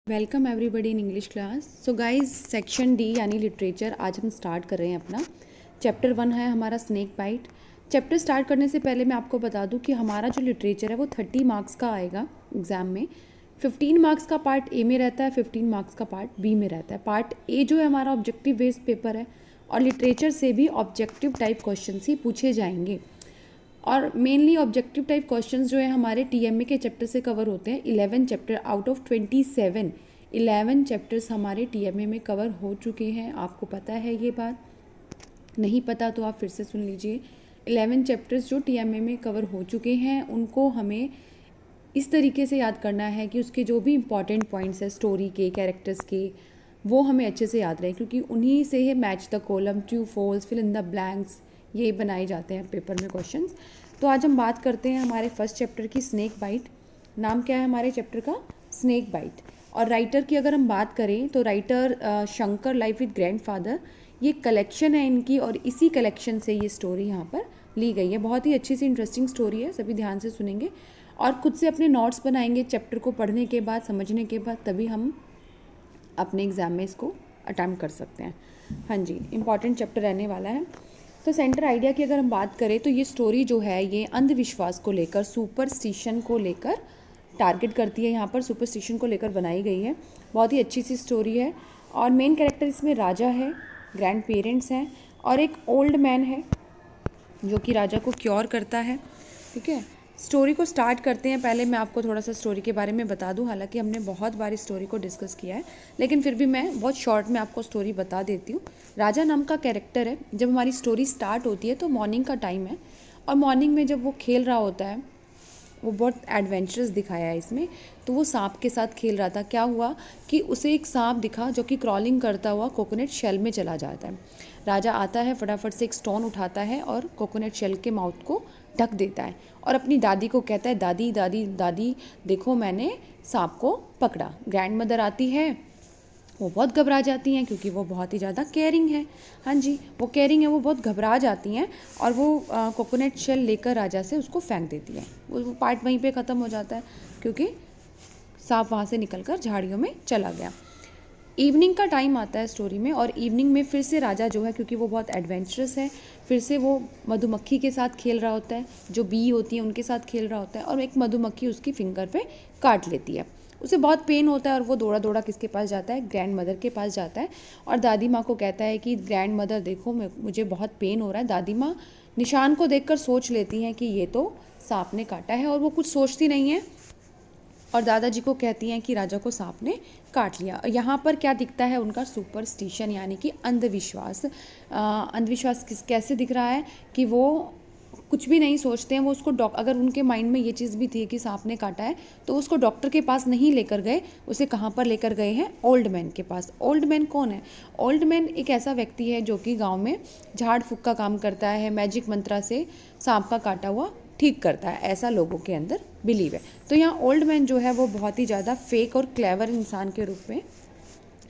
Welcome everybody in English class. So guys, section D यानी literature आज हम start कर रहे हैं अपना। चैप्टर 1 है हमारा स्नेक बाइट। चैप्टर स्टार्ट करने से पहले मैं आपको बता दूं कि हमारा जो लिटरेचर है वो 30 मार्क्स का आएगा एग्ज़ाम में। 15 मार्क्स का पार्ट ए में रहता है, 15 मार्क्स का पार्ट बी में रहता है। पार्ट ए जो है हमारा ऑब्जेक्टिव बेस्ड पेपर है और लिटरेचर से भी ऑब्जेक्टिव टाइप क्वेश्चन ही पूछे जाएंगे। और मेनली ऑब्जेक्टिव टाइप क्वेश्चंस जो है हमारे टीएमए के चैप्टर से कवर होते हैं। 11 चैप्टर आउट ऑफ 27 11 चैप्टर्स हमारे टीएमए में कवर हो चुके हैं। आपको पता है ये बात? नहीं पता तो आप फिर से सुन लीजिए। 11 चैप्टर्स जो टीएमए में कवर हो चुके हैं उनको हमें इस तरीके से याद करना है कि उसके जो भी इंपॉर्टेंट पॉइंट्स है स्टोरी के, कैरेक्टर्स के, वो हमें अच्छे से याद रहे, क्योंकि उन्हीं से ही match the column, true false, fill in the blanks ये बनाए जाते हैं पेपर में क्वेश्चंस। तो आज हम बात करते हैं हमारे फर्स्ट चैप्टर की, स्नेक बाइट। नाम क्या है हमारे चैप्टर का? Snake bite. और राइटर की अगर हम बात करें तो writer Shankar life with grandfather, ये कलेक्शन है इनकी और इसी कलेक्शन से ये स्टोरी यहाँ पर ली गई है। बहुत ही अच्छी सी इंटरेस्टिंग स्टोरी है, सभी ध्यान से सुनेंगे और खुद से अपने नोट्स बनाएंगे चैप्टर को पढ़ने के बाद, समझने के बाद, तभी हम अपने एग्ज़ाम में इसको अटैम्प्ट कर सकते हैं। हाँ जी, इम्पॉर्टेंट चैप्टर रहने वाला है। तो सेंटर आइडिया की अगर हम बात करें तो ये स्टोरी जो है ये अंधविश्वास को लेकर, सुपरस्टिशन को लेकर टारगेट करती है। यहाँ पर सुपरस्टिशन को लेकर बनाई गई है। बहुत ही अच्छी सी स्टोरी है और मेन कैरेक्टर इसमें राजा है, ग्रैंड पेरेंट्स हैं और एक ओल्ड मैन है जो कि राजा को क्योर करता है। ठीक है, स्टोरी को स्टार्ट करते हैं। पहले मैं आपको थोड़ा सा स्टोरी के बारे में बता दूं। हालांकि हमने बहुत बार इस स्टोरी को डिस्कस किया है, लेकिन फिर भी मैं बहुत शॉर्ट में आपको स्टोरी बता देती हूँ। राजा नाम का कैरेक्टर है। जब हमारी स्टोरी स्टार्ट होती है तो मॉर्निंग का टाइम है और मॉर्निंग में जब वो खेल रहा होता है, वो बहुत एडवेंचरस दिखाया है इसमें। तो वो सांप के साथ खेल रहा था। क्या हुआ कि उसे एक सांप दिखा जो कि क्रॉलिंग करता हुआ कोकोनट शेल में चला जाता है। राजा आता है, फटाफट से एक स्टोन उठाता है और कोकोनट शेल के माउथ को ढक देता है और अपनी दादी को कहता है, दादी दादी दादी देखो मैंने सांप को पकड़ा। ग्रैंड मदर आती है, वो बहुत घबरा जाती हैं क्योंकि वो बहुत ही ज़्यादा केयरिंग है। हाँ जी, वो केयरिंग है, वो बहुत घबरा जाती हैं और वो कोकोनट शेल लेकर राजा से उसको फेंक देती है। वो पार्ट वहीं पे ख़त्म हो जाता है क्योंकि सांप वहाँ से निकलकर झाड़ियों में चला गया। इवनिंग का टाइम आता है स्टोरी में और इवनिंग में फिर से राजा जो है, क्योंकि वो बहुत एडवेंचरस है, फिर से वो मधुमक्खी के साथ खेल रहा होता है, जो बी होती है उनके साथ खेल रहा होता है और एक मधुमक्खी उसकी फिंगर पे काट लेती है। उसे बहुत पेन होता है और वो दौड़ा दौड़ा किसके पास जाता है? ग्रैंड मदर के पास जाता है और दादी माँ को कहता है कि ग्रैंड मदर देखो मुझे बहुत पेन हो रहा है। दादी माँ निशान को देखकर सोच लेती हैं कि ये तो सांप ने काटा है और वो कुछ सोचती नहीं है और दादाजी को कहती हैं कि राजा को सांप ने काट लिया। यहाँ पर क्या दिखता है? उनका सुपरस्टिशन यानी कि अंधविश्वास। अंधविश्वास कैसे दिख रहा है कि वो कुछ भी नहीं सोचते हैं। वो उसको अगर उनके माइंड में ये चीज़ भी थी कि सांप ने काटा है तो उसको डॉक्टर के पास नहीं लेकर गए, उसे कहाँ पर लेकर गए हैं? ओल्ड मैन के पास। ओल्ड मैन कौन है? ओल्ड मैन एक ऐसा व्यक्ति है जो कि गांव में झाड़ फूक का काम करता है, मैजिक मंत्रा से सांप का काटा हुआ ठीक करता है, ऐसा लोगों के अंदर बिलीव है। तो यहाँ ओल्ड मैन जो है वो बहुत ही ज़्यादा फेक और क्लेवर इंसान के रूप में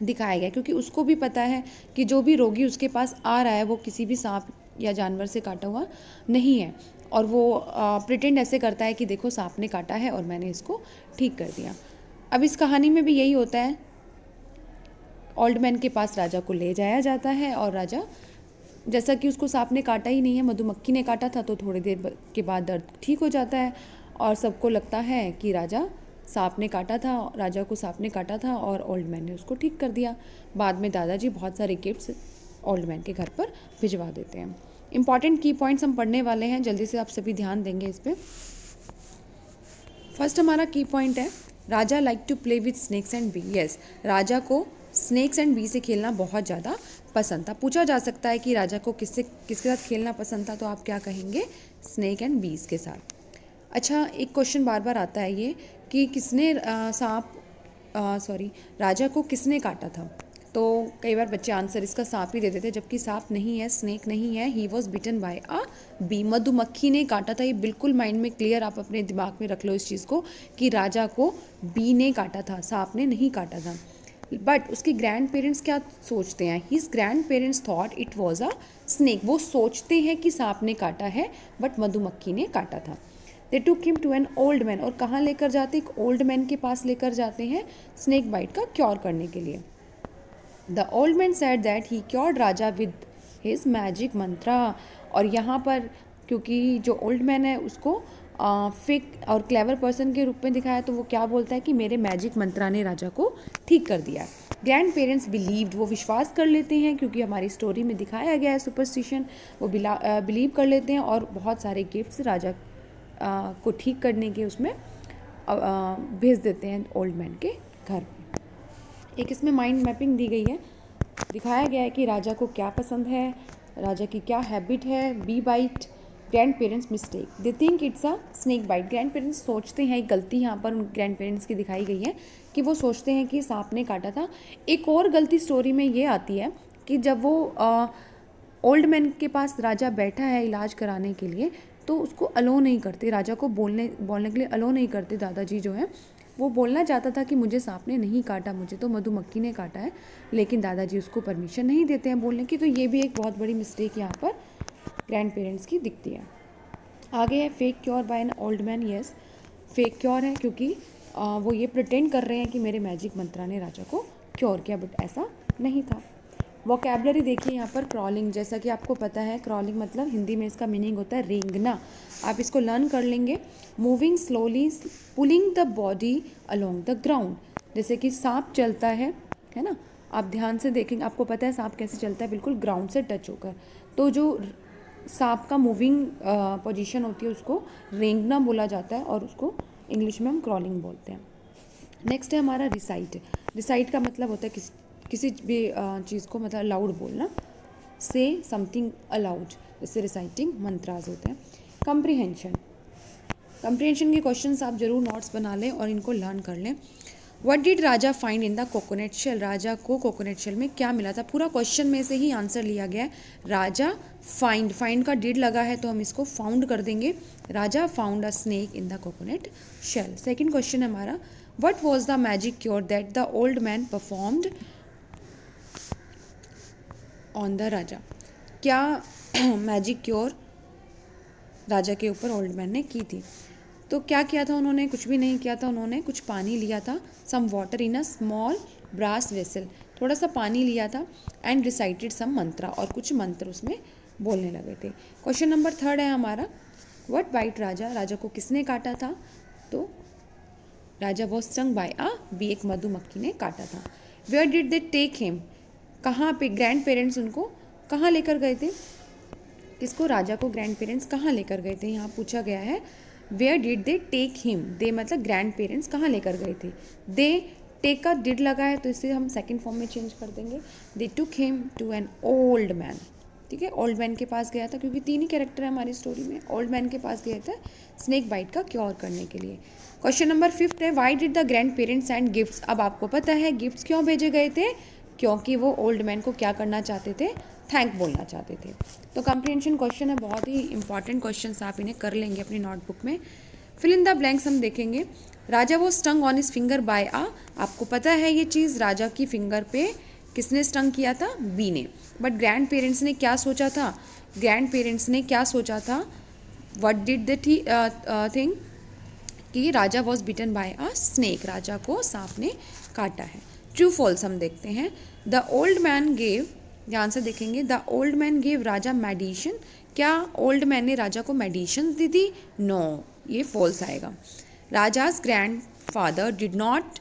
दिखाया गया, क्योंकि उसको भी पता है कि जो भी रोगी उसके पास आ रहा है वो किसी भी सांप या जानवर से काटा हुआ नहीं है और वो प्रिटेंड ऐसे करता है कि देखो सांप ने काटा है और मैंने इसको ठीक कर दिया। अब इस कहानी में भी यही होता है। ओल्ड मैन के पास राजा को ले जाया जाता है और राजा, जैसा कि उसको सांप ने काटा ही नहीं है, मधुमक्खी ने काटा था, तो थोड़ी देर के बाद दर्द ठीक हो जाता है और सबको लगता है कि राजा सांप ने काटा था, राजा को सांप ने काटा था और ओल्ड मैन ने उसको ठीक कर दिया। बाद में दादाजी बहुत सारे गिफ्ट्स ओल्ड मैन के घर पर भिजवा देते हैं। इंपॉर्टेंट की पॉइंट्स हम पढ़ने वाले हैं, जल्दी से आप सभी ध्यान देंगे इस पर। फर्स्ट हमारा की पॉइंट है, Raja like to play with snakes and bee. Yes, Raja को स्नेक्स एंड बी से खेलना बहुत ज़्यादा पसंद था। पूछा जा सकता है कि राजा को किसके साथ खेलना पसंद था, तो आप क्या कहेंगे? स्नेक एंड बीज के साथ। अच्छा, एक क्वेश्चन बार बार आता है ये कि किसने राजा को किसने काटा था? तो कई बार बच्चे आंसर इसका सांप ही दे देते, जबकि सांप नहीं है, स्नेक नहीं है। He was bitten by a bee, मधुमक्खी ने काटा था। ये बिल्कुल माइंड में क्लियर, आप अपने दिमाग में रख लो इस चीज़ को कि राजा को बी ने काटा था, सांप ने नहीं काटा था। बट उसके ग्रैंड पेरेंट्स क्या सोचते हैं? His grand parents thought it was a snake. वो सोचते हैं कि सांप ने काटा है बट मधुमक्खी ने काटा था। They took him to an old man, और कहाँ लेकर जाते, एक ओल्ड मैन के पास लेकर जाते हैं स्नेक बाइट का क्योर करने के लिए। The old man said that he cured Raja with his magic mantra, और यहाँ पर क्योंकि जो ओल्ड मैन है उसको फेक और क्लेवर पर्सन के रूप में दिखाया, तो वो क्या बोलता है कि मेरे मैजिक मंत्रा ने राजा को ठीक कर दिया। ग्रैंड पेरेंट्स बिलीव्ड, वो विश्वास कर लेते हैं क्योंकि हमारी स्टोरी में दिखाया गया है सुपरस्टिशन, वो बिलीव कर लेते हैं और बहुत सारे गिफ्ट्स राजा को ठीक करने के उसमें भेज देते हैं ओल्ड मैन के घर पे। एक इसमें माइंड मैपिंग दी गई है, दिखाया गया है कि राजा को क्या पसंद है, राजा की क्या हैबिट है। Bee bite grandparents mistake, they think it's a snake bite, grandparents सोचते हैं, एक गलती यहाँ पर ग्रैंड पेरेंट्स की दिखाई गई है कि वो सोचते हैं कि सांप ने काटा था। एक और गलती स्टोरी में ये आती है कि जब वो ओल्ड मैन के पास राजा बैठा है इलाज कराने के लिए, तो उसको अलो नहीं करते, राजा को बोलने के लिए अलो नहीं करते। दादाजी जो है वो बोलना चाहता था कि मुझे सांप ने नहीं काटा, मुझे तो मधुमक्खी ने काटा है, लेकिन दादाजी उसको परमिशन नहीं देते हैं बोलने की। तो ये भी एक बहुत बड़ी मिस्टेक यहाँ पर ग्रैंड पेरेंट्स की दिखती है। आगे है fake cure by N old man. Yes, fake cure है क्योंकि वो ये प्रिटेंड कर रहे हैं कि मेरे मैजिक मंत्रा ने राजा को क्योर किया, बट ऐसा नहीं था। वोकेबलरी देखिए यहाँ पर, क्रॉलिंग, जैसा कि आपको पता है क्रॉलिंग मतलब हिंदी में इसका मीनिंग होता है रेंगना, आप इसको लर्न कर लेंगे। Moving slowly, pulling the body along the ground, जैसे कि सांप चलता है ना, आप ध्यान से देखेंगे, आपको पता है सांप कैसे चलता है, बिल्कुल ग्राउंड से टच होकर। तो जो सांप का मूविंग पोजीशन होती है उसको रेंगना बोला जाता है, और उसको इंग्लिश में हम क्रॉलिंग बोलते हैं। नेक्स्ट है हमारा रिसाइट। रिसाइट का मतलब होता है किसी भी चीज़ को मतलब लाउड बोलना, से समथिंग अलाउड, जैसे रिसाइटिंग मंत्रास होते हैं। कंप्रीहेंशन, कंप्रीहेंशन के क्वेश्चंस आप जरूर नोट्स बना लें और इनको लर्न कर लें। What did Raja find in the coconut shell, Raja को कोकोनट शेल में क्या मिला था, पूरा क्वेश्चन में से ही आंसर लिया गया है। राजा फाइंड का डिड लगा है तो हम इसको फाउंड कर देंगे, Raja found a snake in the coconut shell. Second question है हमारा, what was the magic cure that the old man performed on the Raja, क्या मैजिक क्योर राजा के ऊपर ओल्ड मैन ने की थी। तो क्या किया था उन्होंने, कुछ भी नहीं किया था, उन्होंने कुछ पानी लिया था, some water in a small brass vessel, थोड़ा सा पानी लिया था, एंड रिसाइटेड सम मंत्रा, और कुछ मंत्र उसमें बोलने लगे थे। क्वेश्चन नंबर थर्ड है हमारा, व्हाट बाइट राजा, राजा को किसने काटा था, तो Raja was stung by a bee, एक मधुमक्खी ने काटा था। Where did they take him, कहाँ पे ग्रैंड पेरेंट्स उनको कहाँ लेकर गए थे, किसको, राजा को ग्रैंड पेरेंट्स कहाँ लेकर गए थे, यहाँ पूछा गया है where did they take him, they मतलब ग्रैंड पेरेंट्स कहाँ लेकर गए थे। दे टेक का डिड लगा है तो इसे हम सेकंड फॉर्म में चेंज कर देंगे, they took him to an old man, ठीक है, ओल्ड मैन के पास गया था, क्योंकि तीन ही कैरेक्टर है हमारी स्टोरी में, ओल्ड मैन के पास गया था स्नेक बाइट का क्योर करने के लिए। क्वेश्चन नंबर फिफ्थ है, why did the grand parents and gifts, अब आपको पता है गिफ्ट्स क्यों भेजे गए थे, क्योंकि वो ओल्ड मैन को क्या करना चाहते थे, थैंक बोलना चाहते थे। तो कंप्रीहेंशन क्वेश्चन है, बहुत ही इंपॉर्टेंट क्वेश्चन, आप इन्हें कर लेंगे अपनी नोटबुक में। फिल इन द ब्लैंक्स हम देखेंगे, राजा वो stung on his finger by a, आपको पता है ये चीज़, राजा की फिंगर पे किसने स्टंग किया था, बी ने, बट ग्रैंड पेरेंट्स ने क्या सोचा था, ग्रैंड पेरेंट्स ने क्या सोचा था, व्हाट डिड द थिंग, कि Raja was bitten by a snake, Raja को सांप ने काटा है। ट्रू फॉल्स हम देखते हैं, द ओल्ड मैन गेव, ध्यान से देखेंगे, the old man gave Raja medicine, क्या ओल्ड मैन ने राजा को मेडिशन दी थी, नो, ये फॉल्स आएगा। Raja's grandfather did not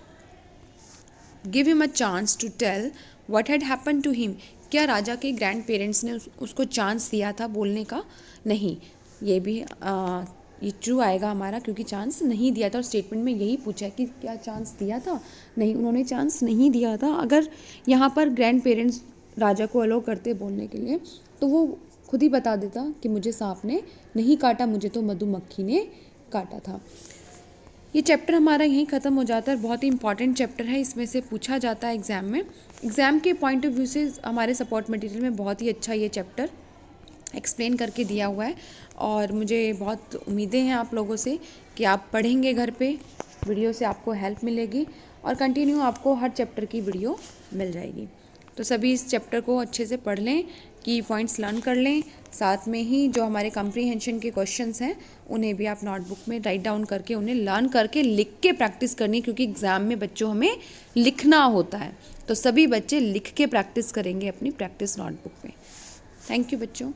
give him a chance to tell what had happen to him, क्या राजा के ग्रैंड पेरेंट्स ने उसको चांस दिया था बोलने का, नहीं, ये भी ये ट्रू आएगा हमारा, क्योंकि चांस नहीं दिया था, और स्टेटमेंट में यही पूछा है कि क्या चांस दिया था, नहीं, उन्होंने चांस नहीं दिया था। अगर यहाँ पर ग्रैंड पेरेंट्स राजा को अलो करते बोलने के लिए, तो वो खुद ही बता देता कि मुझे सांप ने नहीं काटा, मुझे तो मधुमक्खी ने काटा था। ये चैप्टर हमारा यहीं ख़त्म हो जाता है, बहुत ही इंपॉर्टेंट चैप्टर है, इसमें से पूछा जाता है एग्ज़ाम में, एग्ज़ाम के पॉइंट ऑफ व्यू से हमारे सपोर्ट मटेरियल में बहुत ही अच्छा ये चैप्टर एक्सप्लेन करके दिया हुआ है, और मुझे बहुत उम्मीदें हैं आप लोगों से कि आप पढ़ेंगे घर पे, वीडियो से आपको हेल्प मिलेगी, और कंटिन्यू आपको हर चैप्टर की वीडियो मिल जाएगी। तो सभी इस चैप्टर को अच्छे से पढ़ लें, की पॉइंट्स लर्न कर लें, साथ में ही जो हमारे कम्प्रीहेंशन के क्वेश्चंस हैं उन्हें भी आप नोटबुक में राइट डाउन करके उन्हें लर्न करके लिख के प्रैक्टिस करनी, क्योंकि एग्ज़ाम में बच्चों हमें लिखना होता है। तो सभी बच्चे लिख के प्रैक्टिस करेंगे अपनी प्रैक्टिस नोटबुक में। थैंक यू बच्चों।